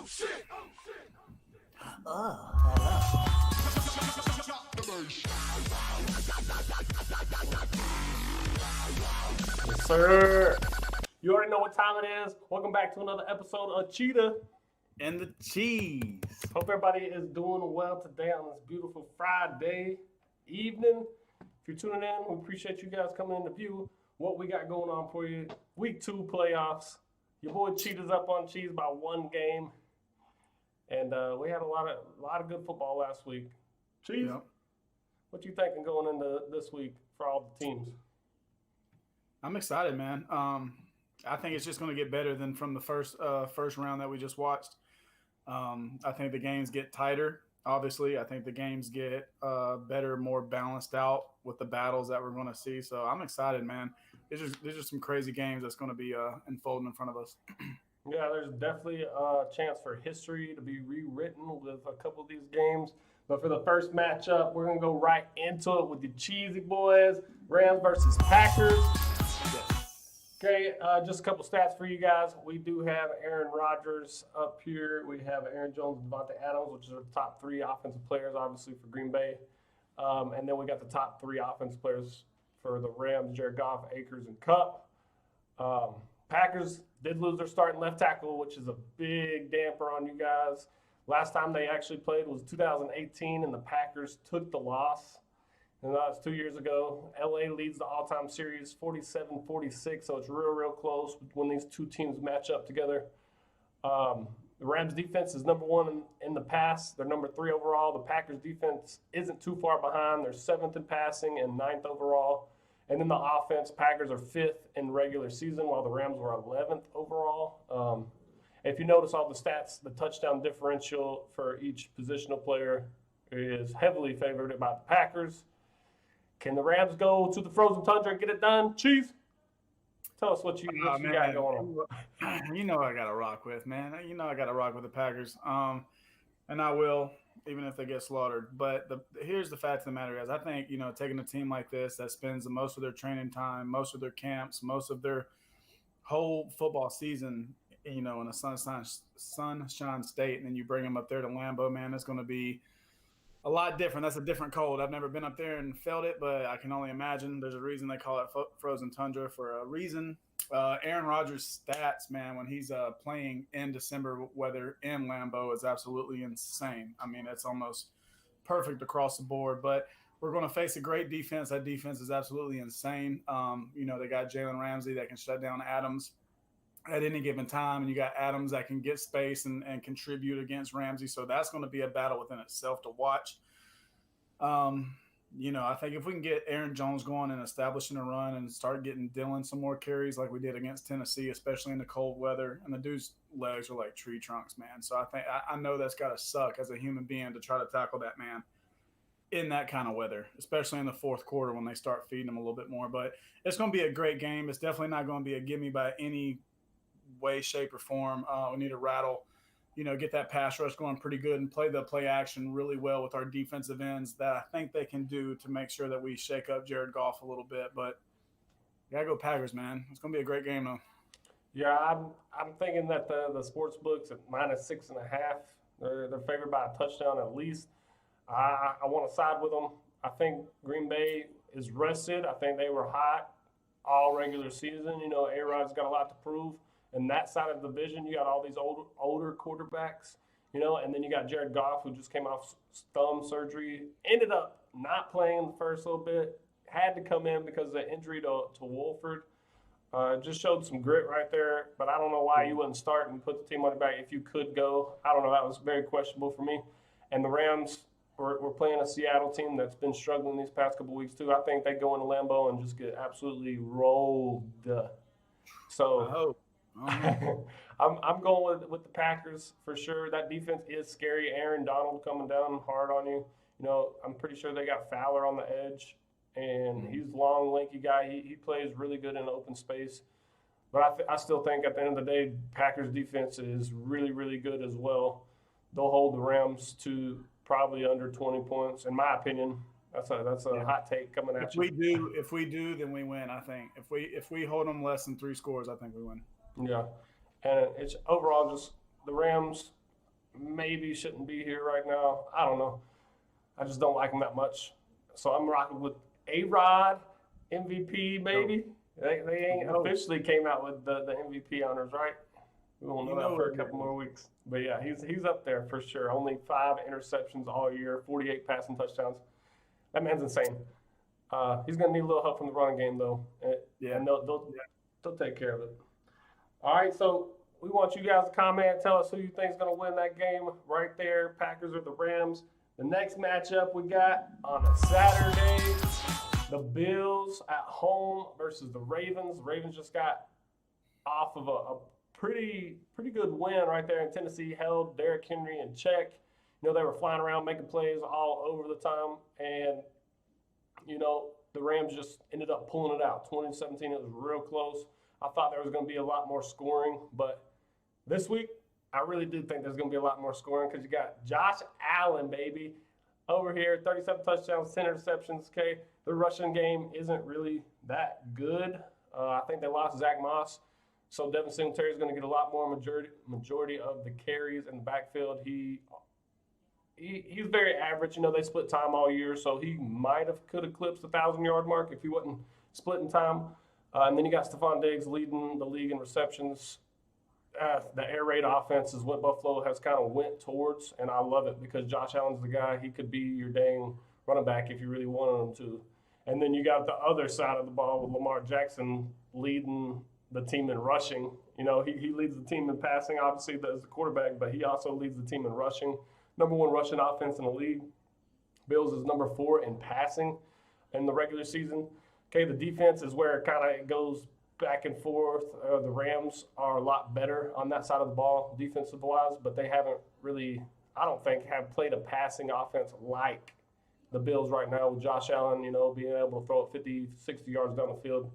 Yes, sir. You already know what time it is. Welcome back to another episode of Cheetah and the cheese. Hope everybody is doing well today on this beautiful Friday evening. If you're tuning in, we appreciate you guys coming in to view what we got going on for you. Week 2 playoffs. Your boy Cheetah's up on cheese by one game. And we had a lot of good football last week. Cheese, Yep. What you thinking going into this week for all the teams? I'm excited, man. I think it's just going to get better than from the first round that we just watched. I think the games get tighter. Obviously, I think the games get better, more balanced out with the battles that we're going to see. So I'm excited, man. There's just some crazy games that's going to be unfolding in front of us. Yeah, there's definitely a chance for history to be rewritten with a couple of these games. But for the first matchup, we're going to go right into it with the Cheesy Boys, Rams versus Packers. Okay, just a couple stats for you guys. We do have Aaron Rodgers up here. We have Aaron Jones and Devontae Adams, which are the top 3 offensive players, obviously, for Green Bay. And then we got the top 3 offensive players for the Rams, Jared Goff, Akers, and Kupp. Packers did lose their starting left tackle, which is a big damper on you guys. Last time they actually played was 2018, and the Packers took the loss. And that was 2 years ago. LA leads the all-time series 47-46, so it's real close when these two teams match up together. The Rams defense is number 1 in the pass. They're number 3 overall. The Packers defense isn't too far behind. They're 7th in passing and 9th overall. And then the offense, Packers are 5th in regular season, while the Rams were 11th overall. If you notice all the stats, the touchdown differential for each positional player is heavily favored by the Packers. Can the Rams go to the frozen tundra and get it done? Chief, tell us what you got going on. You know I got to rock with, man. You know I got to rock with the Packers. And I will, even if they get slaughtered. But here's the fact of the matter is I think, taking a team like this that spends most of their training time, most of their camps, most of their whole football season, in a sunshine state, and then you bring them up there to Lambeau, man, it's going to be a lot different. That's a different cold. I've never been up there and felt it, but I can only imagine. There's a reason they call it frozen tundra for a reason. Aaron Rodgers' stats, man, when he's playing in December weather in Lambeau is absolutely insane. I mean, it's almost perfect across the board. But we're going to face a great defense. That defense is absolutely insane. They got Jalen Ramsey that can shut down Adams at any given time, and you got Adams that can get space and contribute against Ramsey. So that's going to be a battle within itself to watch. I think if we can get Aaron Jones going and establishing a run and start getting Dillon some more carries like we did against Tennessee, especially in the cold weather, and the dude's legs are like tree trunks, man. So I know that's got to suck as a human being to try to tackle that man in that kind of weather, especially in the fourth quarter when they start feeding him a little bit more. But it's going to be a great game. It's definitely not going to be a gimme by any way, shape, or form. We need to rattle, get that pass rush going pretty good and play the play action really well with our defensive ends that I think they can do to make sure that we shake up Jared Goff a little bit. But you gotta go Packers, man. It's gonna be a great game though. Yeah, I'm thinking that the sports books at -6.5, they're favored by a touchdown at least. I want to side with them. I think Green Bay is rested. I think they were hot all regular season. A-Rod's got a lot to prove. And that side of the division, you got all these older quarterbacks, and then you got Jared Goff, who just came off thumb surgery, ended up not playing in the first little bit, had to come in because of the injury to Wolford. Just showed some grit right there, but I don't know why you wouldn't start and put the team on your back if you could go. I don't know. That was very questionable for me. And the Rams were playing a Seattle team that's been struggling these past couple weeks too. I think they go into Lambeau and just get absolutely rolled. So. I hope. I'm going with the Packers for sure. That defense is scary. Aaron Donald coming down hard on you. I'm pretty sure they got Fowler on the edge, and he's a long, lanky guy. He plays really good in open space. But I still think at the end of the day, Packers defense is really good as well. They'll hold the Rams to probably under 20 points, in my opinion. That's a hot take coming at you. If we do, then we win. I think if we hold them less than 3 scores, I think we win. Yeah, and it's overall just the Rams maybe shouldn't be here right now. I don't know. I just don't like him that much. So I'm rocking with A-Rod, MVP, maybe. They ain't officially came out with the MVP honors, right? We won't know that for a couple more weeks. But yeah, he's up there for sure. Only 5 interceptions all year, 48 passing touchdowns. That man's insane. He's going to need a little help from the running game, though. And they'll take care of it. All right, so we want you guys to comment. Tell us who you think is going to win that game right there, Packers or the Rams. The next matchup we got on a Saturday, the Bills at home versus the Ravens. The Ravens just got off of a pretty good win right there in Tennessee, held Derrick Henry in check. You know, they were flying around making plays all over the time, and, you know, the Rams just ended up pulling it out. 20-17, it was real close. I thought there was going to be a lot more scoring, but this week, I really do think there's going to be a lot more scoring because you got Josh Allen, baby, over here, 37 touchdowns, 10 interceptions. Okay, the rushing game isn't really that good. I think they lost Zach Moss, so Devin Singletary is going to get a lot more majority of the carries in the backfield. He's very average. You know, they split time all year, so he could eclipse the 1,000-yard mark if he wasn't splitting time. And then you got Stephon Diggs leading the league in receptions. The air raid offense is what Buffalo has kind of went towards, and I love it because Josh Allen's the guy. He could be your dang running back if you really wanted him to. And then you got the other side of the ball with Lamar Jackson leading the team in rushing. You know, he leads the team in passing, obviously, as the quarterback, but he also leads the team in rushing. Number 1 rushing offense in the league. Bills is number 4 in passing in the regular season. Okay, the defense is where it kind of goes back and forth. The Rams are a lot better on that side of the ball defensive-wise, but they haven't really, I don't think, have played a passing offense like the Bills right now with Josh Allen, you know, being able to throw it 50, 60 yards down the field.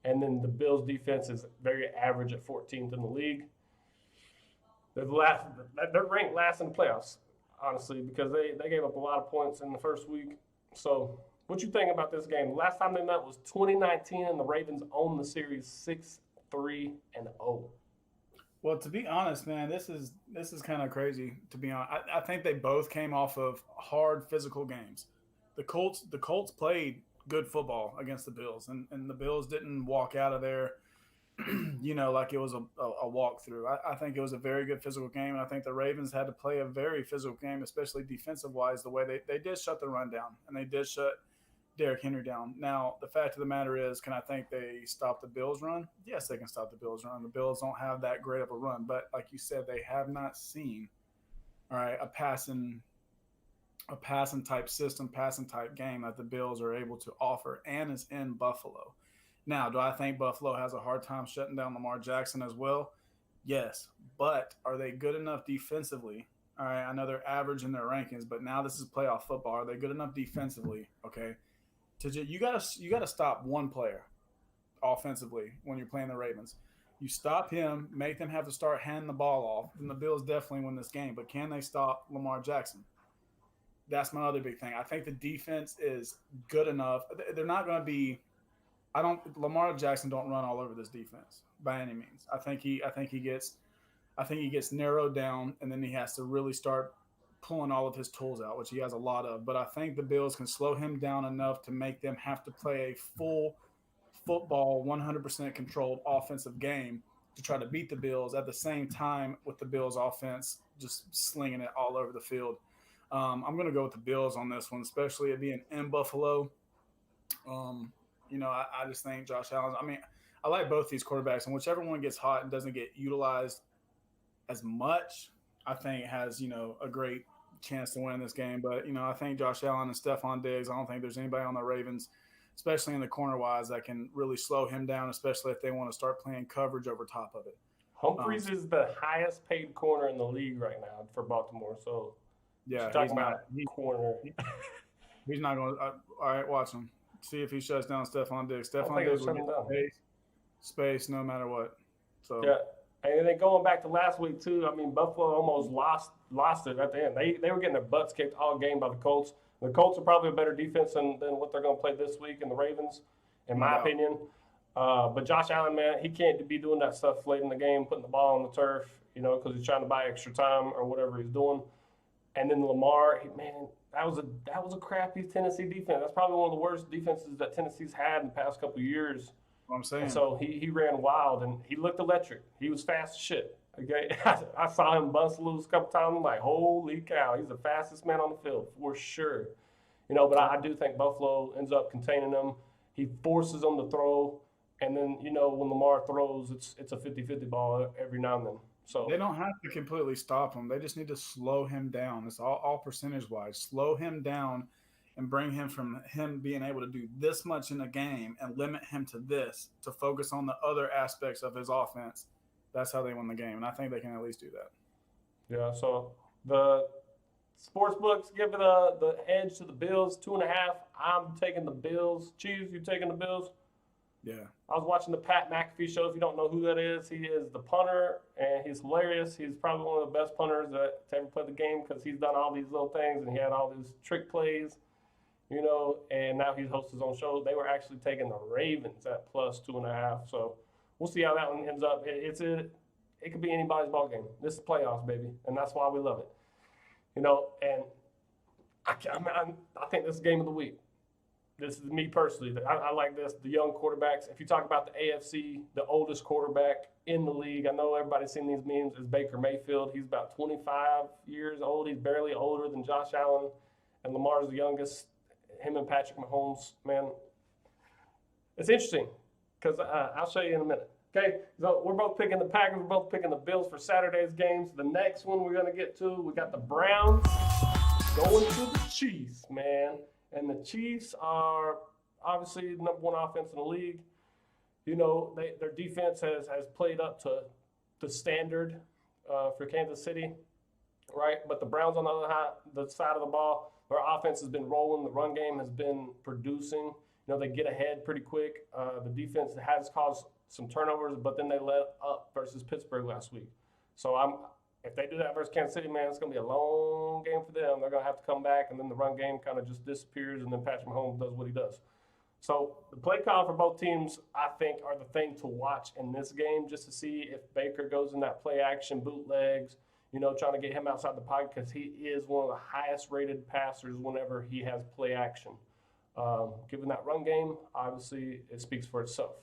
And then the Bills' defense is very average at 14th in the league. They're ranked last in the playoffs, honestly, because they gave up a lot of points in the first week. So what you think about this game? Last time they met was 2019, and the Ravens owned the series 6-3-0. Well, to be honest, man, this is kind of crazy. To be honest, I think they both came off of hard physical games. The Colts played good football against the Bills, and the Bills didn't walk out of there, you know, like it was a walkthrough. I think it was a very good physical game, and I think the Ravens had to play a very physical game, especially defensive-wise, the way they did shut the run down, and they did shut Derrick Henry down. Now, the fact of the matter is, can I think they stop the Bills' run? Yes, they can stop the Bills' run. The Bills don't have that great of a run, but like you said, they have not seen, all right, a passing type system, passing type game that the Bills are able to offer, and is in Buffalo. Now, do I think Buffalo has a hard time shutting down Lamar Jackson as well? Yes, but are they good enough defensively? All right, I know they're average in their rankings, but now this is playoff football. Are they good enough defensively? Okay. You gotta stop one player offensively when you're playing the Ravens. You stop him, make them have to start handing the ball off, then the Bills definitely win this game. But can they stop Lamar Jackson? That's my other big thing. I think the defense is good enough. They're not going to be. Lamar Jackson don't run all over this defense by any means. I think he gets narrowed down, and then he has to really start pulling all of his tools out, which he has a lot of. But I think the Bills can slow him down enough to make them have to play a full football, 100% controlled offensive game to try to beat the Bills at the same time with the Bills offense just slinging it all over the field. I'm going to go with the Bills on this one, especially it being in Buffalo. You know, I just think Josh Allen – I mean, I like both these quarterbacks, and whichever one gets hot and doesn't get utilized as much, I think has, you know, a great chance to win this game. But, you know, I think Josh Allen and Stephon Diggs, I don't think there's anybody on the Ravens, especially in the corner-wise, that can really slow him down, especially if they want to start playing coverage over top of it. Humphreys is the highest paid corner in the league right now for Baltimore. So, yeah, talking about corner. He's not going to all right, watch him. See if he shuts down Stephon Diggs. Stephon Diggs will get space no matter what. So yeah. And then going back to last week, too, I mean, Buffalo almost lost it at the end. They were getting their butts kicked all game by the Colts. The Colts are probably a better defense than what they're going to play this week in the Ravens, in my opinion. But Josh Allen, man, he can't be doing that stuff late in the game, putting the ball on the turf. because he's trying to buy extra time or whatever he's doing. And then Lamar, man, that was a crappy Tennessee defense. That's probably one of the worst defenses that Tennessee's had in the past couple of years. What I'm saying. And so he ran wild, and he looked electric. He was fast as shit. Okay, I saw him bust loose a couple times. I'm like, holy cow, he's the fastest man on the field for sure. But I do think Buffalo ends up containing them. He forces them to throw, and then when Lamar throws, it's a 50-50 ball every now and then. So they don't have to completely stop him. They just need to slow him down. It's all percentage-wise. Slow him down and bring him from him being able to do this much in a game and limit him to this to focus on the other aspects of his offense. That's how they win the game, and I think they can at least do that. Yeah, so the sports books give it the edge to the Bills, 2.5. I'm taking the Bills. Chiefs, you taking the Bills? Yeah. I was watching the Pat McAfee show. If you don't know who that is, he is the punter, and he's hilarious. He's probably one of the best punters to ever play the game because he's done all these little things, and he had all these trick plays, and now he hosts his own show. They were actually taking the Ravens at plus 2.5, so we'll see how that one ends up. It could be anybody's ball game. This is playoffs, baby, and that's why we love it. And I think this is game of the week. This is me personally. I like this. The young quarterbacks. If you talk about the AFC, the oldest quarterback in the league, I know everybody's seen these memes, is Baker Mayfield. He's about 25 years old. He's barely older than Josh Allen. And Lamar's the youngest. Him and Patrick Mahomes, man. It's interesting because I'll show you in a minute. Okay, so we're both picking the Packers. We're both picking the Bills for Saturday's games. The next one we're going to get to, we got the Browns going to the Chiefs, man. And the Chiefs are obviously the number one offense in the league. Their defense has played up to the standard for Kansas City, right? But the Browns on the side of the ball, their offense has been rolling. The run game has been producing. They get ahead pretty quick. The defense has caused some turnovers, but then they let up versus Pittsburgh last week. So if they do that versus Kansas City, man, it's going to be a long game for them. They're going to have to come back, and then the run game kind of just disappears, and then Patrick Mahomes does what he does. So the play call for both teams, I think, are the thing to watch in this game, just to see if Baker goes in that play action, bootlegs, trying to get him outside the pocket, because he is one of the highest rated passers whenever he has play action. Given that run game, obviously it speaks for itself.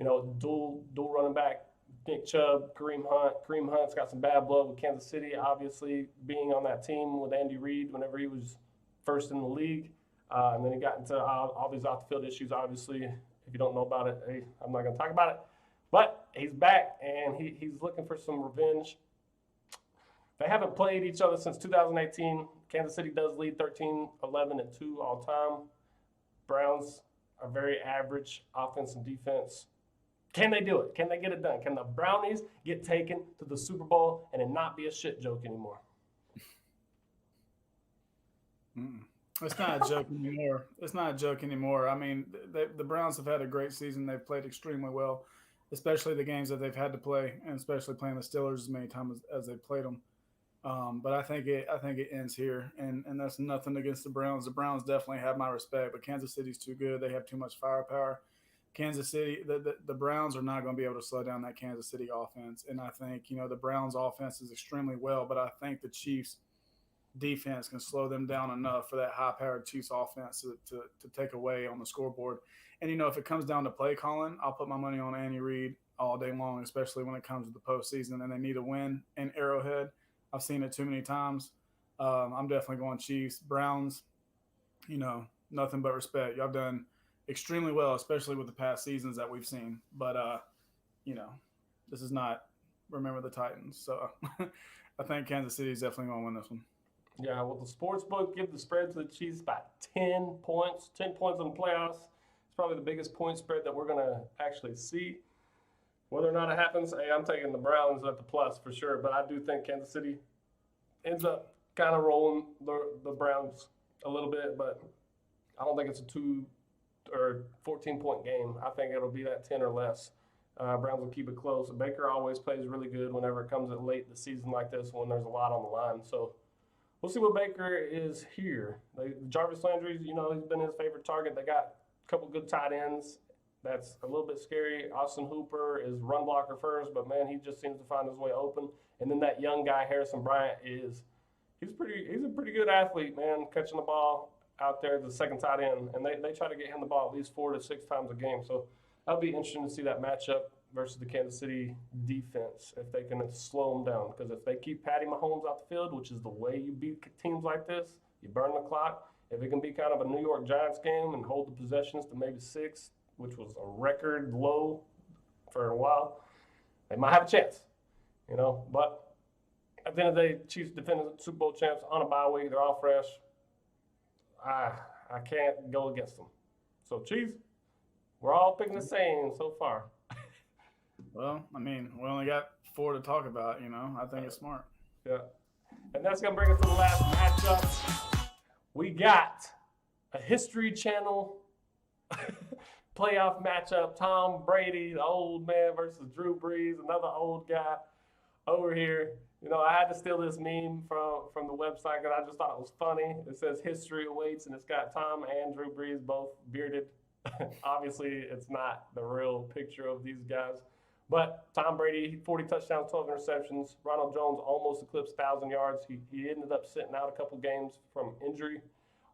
Dual running back, Nick Chubb, Kareem Hunt. Kareem Hunt's got some bad blood with Kansas City, obviously being on that team with Andy Reid whenever he was first in the league. And then he got into all these off-the-field issues, obviously. If you don't know about it, hey, I'm not going to talk about it. But he's back, and he's looking for some revenge. They haven't played each other since 2018. Kansas City does lead 13-11-2 all time. Browns are very average offense and defense. Can they do it? Can they get it done? Can the Brownies get taken to the Super Bowl and it not be a shit joke anymore? It's not a joke anymore. It's not a joke anymore. I mean, the Browns have had a great season. They've played extremely well, especially the games that they've had to play, and especially playing the Steelers as many times as they've played them. But I think it ends here, and that's nothing against the Browns. The Browns definitely have my respect, but Kansas City's too good. They have too much firepower. Kansas City, the Browns are not going to be able to slow down that Kansas City offense. And I think, the Browns offense is extremely well, but I think the Chiefs defense can slow them down enough for that high-powered Chiefs offense to take away on the scoreboard. And, if it comes down to play calling, I'll put my money on Andy Reid all day long, especially when it comes to the postseason and they need a win in Arrowhead. I've seen it too many times. I'm definitely going Chiefs. Browns, nothing but respect. Y'all done extremely well, especially with the past seasons that we've seen. But, this is not remember the Titans. So I think Kansas City is definitely going to win this one. Yeah, well, the sports book give the spread to the Chiefs by 10 points. 10 points in the playoffs. It's probably the biggest point spread that we're going to actually see. Whether or not it happens, hey, I'm taking the Browns at the plus for sure. But I do think Kansas City ends up kind of rolling the Browns a little bit. But I don't think it's a 2 or 14-point game. I think it'll be that 10 or less. Browns will keep it close. Baker always plays really good whenever it comes at late the season like this when there's a lot on the line. So we'll see what Baker is here. Jarvis Landry, he's been his favorite target. They got a couple good tight ends. That's a little bit scary. Austin Hooper is run blocker first, but, man, he just seems to find his way open. And then that young guy, Harrison Bryant, he's a pretty good athlete, man, catching the ball out there, the second tight end. And they try to get him the ball at least 4 to 6 times a game. So that'll be interesting to see that matchup versus the Kansas City defense, if they can slow them down. Because if they keep Patty Mahomes out the field, which is the way you beat teams like this, you burn the clock. If it can be kind of a New York Giants game and hold the possessions to maybe 6, which was a record low for a while, they might have a chance, But at the end of the day, Chiefs defending Super Bowl champs on a bye week, they're all fresh. I can't go against them. So Chiefs, we're all picking the same so far. Well, I mean, we only got 4 to talk about, I think it's smart. Yeah. And that's going to bring us to the last matchup. We got a History Channel playoff matchup. Tom Brady, the old man, versus Drew Brees, another old guy over here. I had to steal this meme from the website because I just thought it was funny. It says history awaits, and it's got Tom and Drew Brees both bearded. Obviously, it's not the real picture of these guys. But Tom Brady, 40 touchdowns, 12 interceptions. Ronald Jones almost eclipsed 1,000 yards. He ended up sitting out a couple games from injury.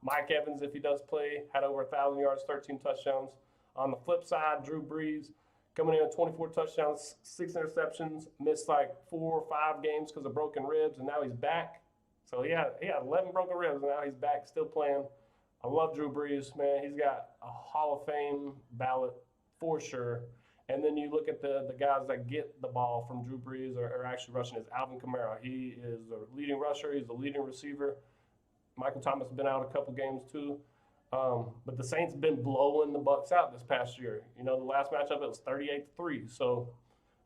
Mike Evans, if he does play, had over 1,000 yards, 13 touchdowns. On the flip side, Drew Brees coming in with 24 touchdowns, 6 interceptions, missed like 4 or 5 games because of broken ribs, and now he's back. So he had 11 broken ribs, and now he's back, still playing. I love Drew Brees, man. He's got a Hall of Fame ballot for sure. And then you look at the guys that get the ball from Drew Brees or actually rushing is Alvin Kamara. He is the leading rusher. He's the leading receiver. Michael Thomas has been out a couple games too. But the Saints have been blowing the Bucs out this past year. The last matchup, it was 38-3. So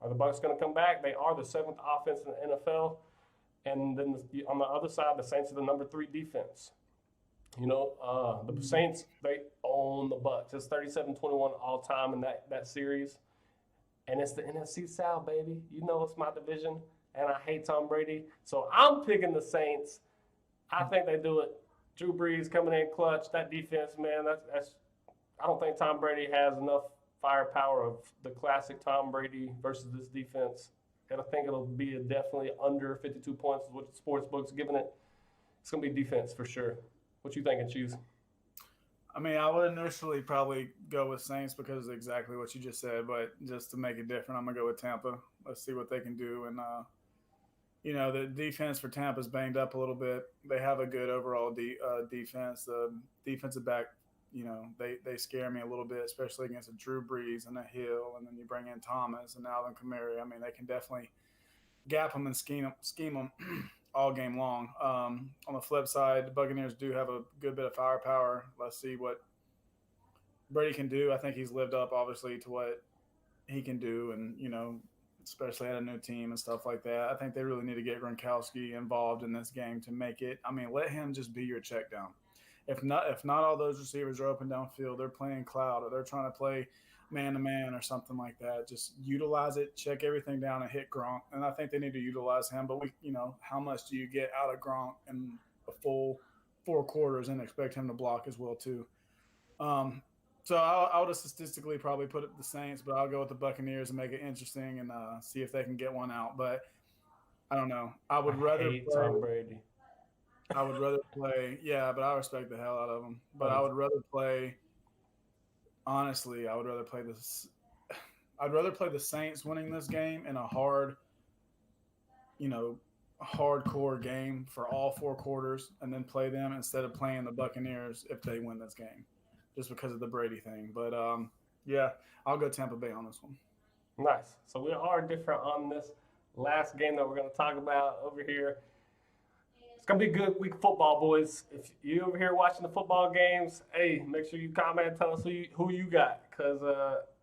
are the Bucs going to come back? They are the 7th offense in the NFL. And then on the other side, the Saints are the number 3 defense. The Saints, they own the Bucs. It's 37-21 all time in that series. And it's the NFC South, baby. It's my division, and I hate Tom Brady. So I'm picking the Saints. I think they do it. Drew Brees coming in clutch. That defense, man, that's. I don't think Tom Brady has enough firepower of the classic Tom Brady versus this defense. And I think it'll be definitely under 52 points is what the sports book's giving it. It's going to be defense for sure. What you thinking, Cheese? I mean, I would initially probably go with Saints because of exactly what you just said, but just to make it different, I'm going to go with Tampa. Let's see what they can do. And, the defense for Tampa is banged up a little bit. They have a good overall defense. The defensive back, they scare me a little bit, especially against a Drew Brees and a Hill, and then you bring in Thomas and Alvin Kamara. I mean, they can definitely gap them and scheme them all game long. On the flip side, the Buccaneers do have a good bit of firepower. Let's see what Brady can do. I think he's lived up, obviously, to what he can do, and, especially at a new team and stuff like that. I think they really need to get Gronkowski involved in this game to make it. I mean, let him just be your check down. If not all those receivers are open downfield, they're playing cloud or they're trying to play man-to-man or something like that. Just utilize it, check everything down, and hit Gronk. And I think they need to utilize him. But, how much do you get out of Gronk in a full 4 quarters and expect him to block as well, too? So I would have statistically probably put it the Saints, but I'll go with the Buccaneers and make it interesting and see if they can get one out. But I don't know. I would rather hate Tom Brady. I would rather play. Yeah, but I respect the hell out of him. But I would rather play. Honestly, I would rather play this. I'd rather play the Saints winning this game in a hardcore game for all 4 quarters, and then play them instead of playing the Buccaneers if they win this game, just because of the Brady thing. But yeah, I'll go Tampa Bay on this one. Nice. So we are different on this last game that we're going to talk about over here. It's going to be a good week of football, boys. If you over here watching the football games, hey, make sure you comment and tell us who you got, because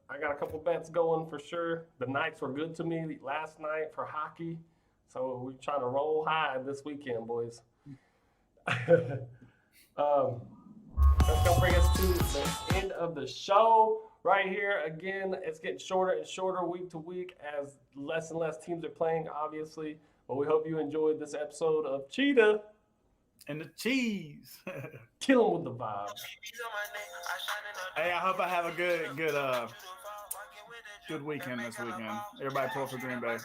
I got a couple bets going for sure. The Knights were good to me last night for hockey, so we're trying to roll high this weekend, boys. That's going to bring us to the end of the show right here. Again, it's getting shorter and shorter week to week as less and less teams are playing, obviously. But we hope you enjoyed this episode of Cheetah and the Cheese. Kill 'em with the vibe. Hey, I hope I have a good weekend this weekend. Everybody pull for Green Bay.